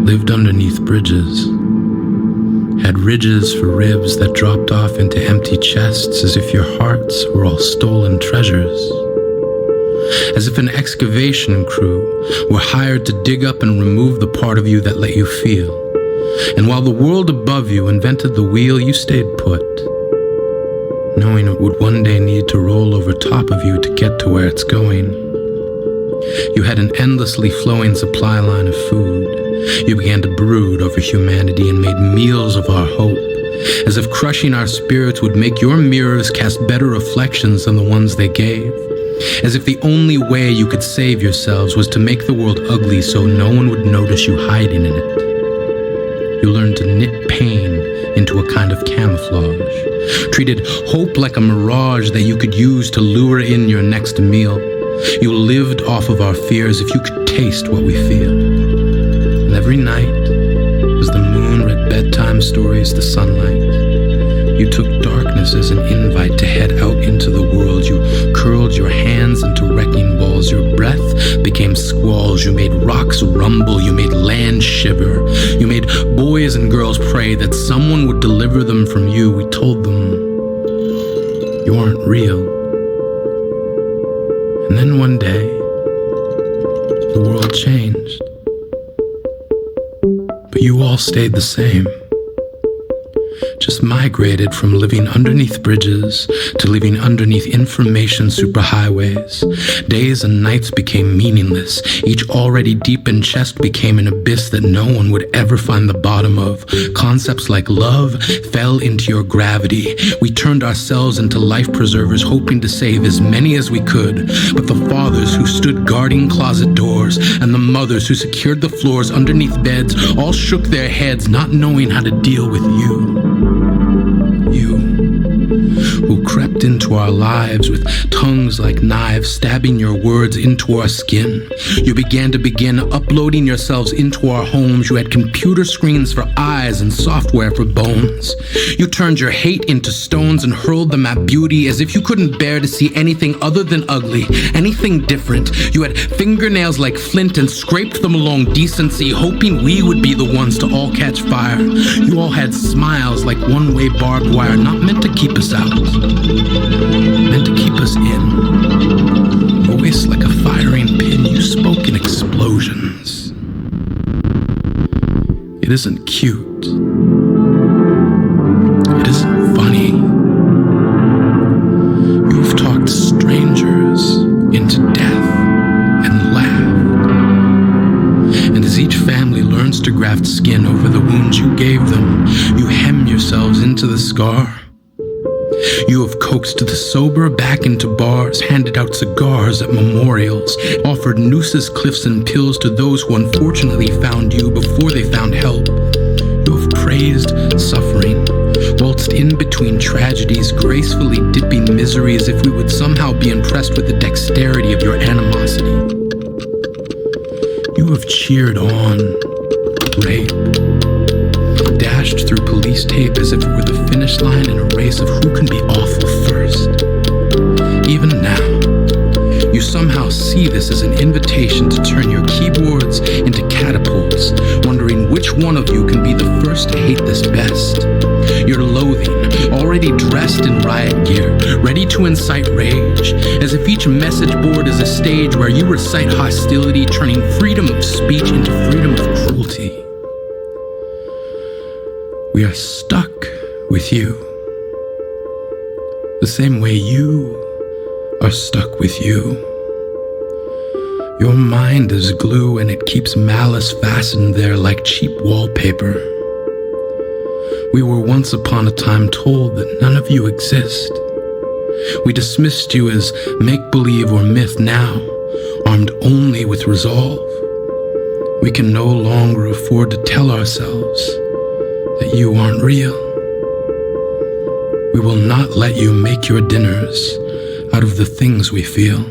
lived underneath bridges, had ridges for ribs that dropped off into empty chests, as if your hearts were all stolen treasures. As if an excavation crew were hired to dig up and remove the part of you that let you feel. And while the world above you invented the wheel, you stayed put, knowing it would one day need to roll over top of you to get to where it's going. You had an endlessly flowing supply line of food. You began to brood over humanity and made meals of our hope, as if crushing our spirits would make your mirrors cast better reflections than the ones they gave. As if the only way you could save yourselves was to make the world ugly so no one would notice you hiding in it. You learned to knit pain into a kind of camouflage, treated hope like a mirage that you could use to lure in your next meal. You lived off of our fears if you could taste what we feel. And every night, as the moon read bedtime stories to sunlight, you took darkness as an invite to head out into the world. You curled your hands into wrecking balls. Your breath became squalls. You made rocks rumble. You made land shiver. You made boys and girls pray that someone would deliver them from you. We told them, you aren't real. And then one day, the world changed. But you all stayed the same. Just migrated from living underneath bridges to living underneath information superhighways. Days and nights became meaningless. Each already deepened chest became an abyss that no one would ever find the bottom of. Concepts like love fell into your gravity. We turned ourselves into life preservers, hoping to save as many as we could. But the fathers who stood guarding closet doors and the mothers who secured the floors underneath beds all shook their heads, not knowing how to deal with you. You, who crept into our lives with tongues like knives, stabbing your words into our skin. You began uploading yourselves into our homes. You had computer screens for eyes and software for bones. You turned your hate into stones and hurled them at beauty as if you couldn't bear to see anything other than ugly, anything different. You had fingernails like flint and scraped them along decency, hoping we would be the ones to all catch fire. You all had smiles like one-way barbed wire, not meant to keep us out, meant to keep us in. Voice like a firing pin, you spoke in explosions. It isn't cute. It isn't funny. You've talked strangers into death and laughed. And as each family learns to graft skin over the wounds you gave them, you hem yourselves into the scar. You have coaxed the sober back into bars, handed out cigars at memorials, offered nooses, cliffs, and pills to those who unfortunately found you before they found help. You have praised suffering, waltzed in between tragedies, gracefully dipping misery as if we would somehow be impressed with the dexterity of your animosity. You have cheered on rape, dashed through police tape as if it were the finish line in a race of who can be awful first. Even now, you somehow see this as an invitation to turn your keyboards into catapults, wondering which one of you can be the first to hate this best. Your loathing, already dressed in riot gear, ready to incite rage, as if each message board is a stage where you recite hostility, turning freedom of speech into freedom of cruelty. We are stuck with you, the same way you are stuck with you. Your mind is glue and it keeps malice fastened there like cheap wallpaper. We were once upon a time told that none of you exist. We dismissed you as make-believe or myth. Now, armed only with resolve, we can no longer afford to tell ourselves that you aren't real. We will not let you make your dinners out of the things we feel.